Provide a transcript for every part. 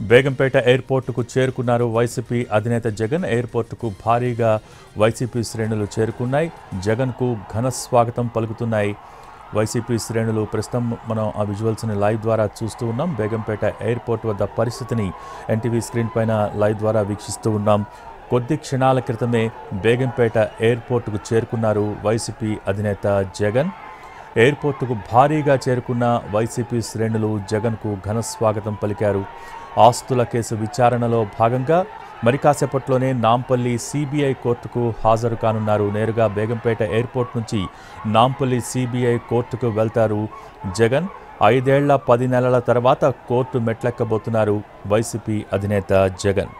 బేగంపేట ఎయిర్పోర్టుకు చేరుకున్నారు వైసీపీ అధినేత జగన్. ఎయిర్పోర్టుకు భారీగా వైసీపీ శ్రేణులు చేరుకున్నాయి. జగన్కు ఘన స్వాగతం పలుకుతున్నాయి వైసీపీ శ్రేణులు. ప్రస్తుతం మనం ఆ విజువల్స్ని లైవ్ ద్వారా చూస్తూ ఉన్నాం. బేగంపేట ఎయిర్పోర్ట్ వద్ద పరిస్థితిని ఎన్టీవీ స్క్రీన్ పైన లైవ్ ద్వారా వీక్షిస్తూ ఉన్నాం. కొద్ది క్షణాల క్రితమే బేగంపేట ఎయిర్పోర్టుకు చేరుకున్నారు వైసీపీ అధినేత జగన్. ఎయిర్పోర్టుకు భారీగా చేరుకున్న వైసీపీ శ్రేణులు జగన్కు ఘన స్వాగతం పలికారు. ఆస్తుల కేసు విచారణలో భాగంగా మరి కాసేపట్లోనే నాంపల్లి సిబిఐ కోర్టుకు హాజరు కానున్నారు. నేరుగా బేగంపేట ఎయిర్పోర్ట్ నుంచి నాంపల్లి సిబిఐ కోర్టుకు వెళ్తారు జగన్. 5 ఏళ్ల 10 నెలల తర్వాత కోర్టు మెట్లెక్కబోతున్నారు వైసీపీ అధినేత జగన్.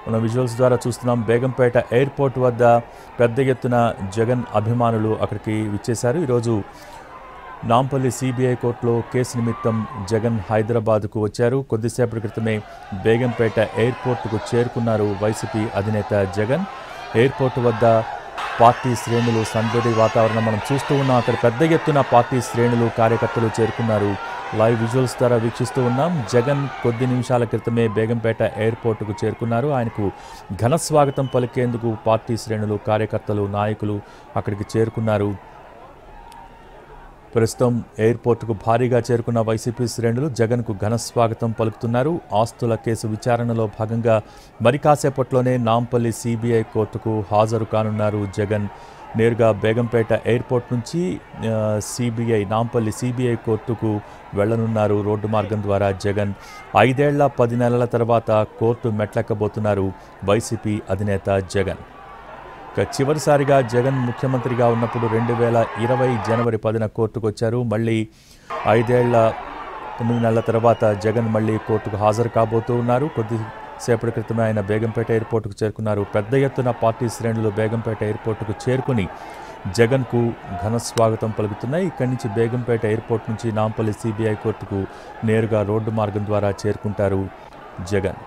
మనం విజువల్స్ ద్వారా చూస్తున్నాం. బేగంపేట ఎయిర్పోర్ట్ వద్ద పెద్ద ఎత్తున జగన్ అభిమానులు అక్కడికి విచ్చేశారు. ఈరోజు నాంపల్లి సిబిఐ కోర్టులో కేసు నిమిత్తం జగన్ హైదరాబాద్కు వచ్చారు. కొద్దిసేపటి క్రితమే బేగంపేట ఎయిర్పోర్టుకు చేరుకున్నారు వైసీపీ అధినేత జగన్. ఎయిర్పోర్టు వద్ద పార్టీ శ్రేణులు సందడి వాతావరణం మనం చూస్తూ ఉన్నాం. అక్కడ పెద్ద ఎత్తున పార్టీ శ్రేణులు కార్యకర్తలు చేరుకున్నారు. లైవ్ విజువల్స్ ద్వారా వీక్షిస్తూ ఉన్నాం. జగన్ కొద్ది నిమిషాల క్రితమే బేగంపేట ఎయిర్పోర్టుకు చేరుకున్నారు. ఆయనకు ఘన స్వాగతం పలికేందుకు పార్టీ శ్రేణులు కార్యకర్తలు నాయకులు అక్కడికి చేరుకున్నారు. ప్రస్తుతం ఎయిర్పోర్టుకు భారీగా చేరుకున్న వైసీపీ శ్రేణులు జగన్కు ఘన స్వాగతం పలుకుతున్నారు. ఆస్తుల కేసు విచారణలో భాగంగా మరి కాసేపట్లోనే నాంపల్లి సిబిఐ కోర్టుకు హాజరు కానున్నారు జగన్. నేరుగా బేగంపేట ఎయిర్పోర్ట్ నుంచి నాంపల్లి సిబిఐ కోర్టుకు వెళ్లనున్నారు రోడ్డు మార్గం ద్వారా జగన్. 5 ఏళ్ల 10 నెలల తర్వాత కోర్టు మెట్లెక్కబోతున్నారు వైసీపీ అధినేత జగన్. చివరిసారిగా జగన్ ముఖ్యమంత్రిగా ఉన్నప్పుడు 2020 జనవరి 10న కోర్టుకు వచ్చారు. మళ్ళీ 5 ఏళ్ల 9 నెలల తర్వాత జగన్ మళ్ళీ కోర్టుకు హాజరు కాబోతూ ఉన్నారు. కొద్దిసేపటి క్రితమే ఆయన బేగంపేట ఎయిర్పోర్టుకు చేరుకున్నారు. పెద్ద ఎత్తున పార్టీ శ్రేణులు బేగంపేట ఎయిర్పోర్టుకు చేరుకుని జగన్కు ఘన స్వాగతం పలుకుతున్నాయి. ఇక్కడి నుంచి బేగంపేట ఎయిర్పోర్ట్ నుంచి నాంపల్లి సిబిఐ కోర్టుకు నేరుగా రోడ్డు మార్గం ద్వారా చేరుకుంటారు జగన్.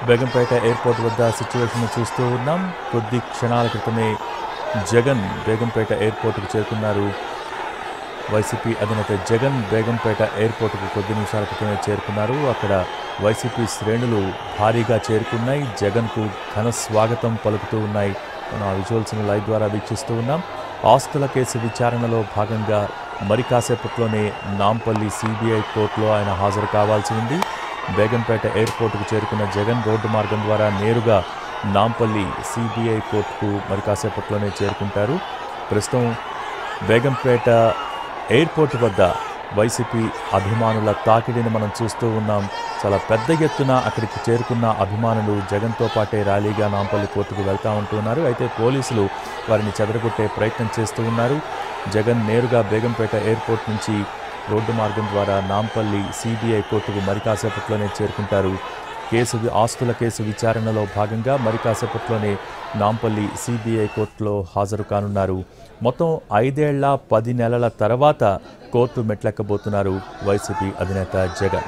బేగంపేట ఎయిర్పోర్ట్ వద్ద సిచ్యువేషన్ చూస్తూ ఉన్నాం. కొద్ది క్షణాల క్రితమే జగన్ బేగంపేట ఎయిర్పోర్టుకు చేరుకున్నారు. వైసీపీ అధినేత జగన్ బేగంపేట ఎయిర్పోర్టుకు కొద్ది నిమిషాల క్రితమే చేరుకున్నారు. అక్కడ వైసీపీ శ్రేణులు భారీగా చేరుకున్నాయి. జగన్కు ఘన స్వాగతం పలుకుతూ ఉన్నాయి. మనం ఆ విజువల్స్ని లైవ్ ద్వారా వీక్షిస్తూ ఉన్నాం. ఆస్తుల కేసు విచారణలో భాగంగా మరి కాసేపట్లోనే నాంపల్లి సిబిఐ కోర్టులో ఆయన హాజరు కావాల్సి ఉంది. బేగంపేట ఎయిర్పోర్టుకు చేరుకున్న జగన్ రోడ్డు మార్గం ద్వారా నేరుగా నాంపల్లి సిబిఐ కోర్టుకు మరి కాసేపట్లోనే చేరుకుంటారు. ప్రస్తుతం బేగంపేట ఎయిర్పోర్ట్ వద్ద వైసీపీ అభిమానుల తాకిడిని మనం చూస్తూ ఉన్నాం. చాలా పెద్ద ఎత్తున అక్కడికి చేరుకున్న అభిమానులు జగన్తో పాటే ర్యాలీగా నాంపల్లి కోర్టుకు వెళ్తూ ఉంటున్నారు. అయితే పోలీసులు వారిని చెదరగొట్టే ప్రయత్నం చేస్తూ ఉన్నారు. జగన్ నేరుగా బేగంపేట ఎయిర్పోర్ట్ నుంచి రోడ్డు మార్గం ద్వారా నాంపల్లి సిబిఐ కోర్టుకు మరి కాసేపట్లోనే చేరుకుంటారు. ఆస్తుల కేసు విచారణలో భాగంగా మరి కాసేపట్లోనే నాంపల్లి సిబిఐ కోర్టులో హాజరు కానున్నారు. మొత్తం 5 ఏళ్ల 10 నెలల తర్వాత కోర్టు మెట్లెక్కబోతున్నారు వైసీపీ అధినేత జగన్.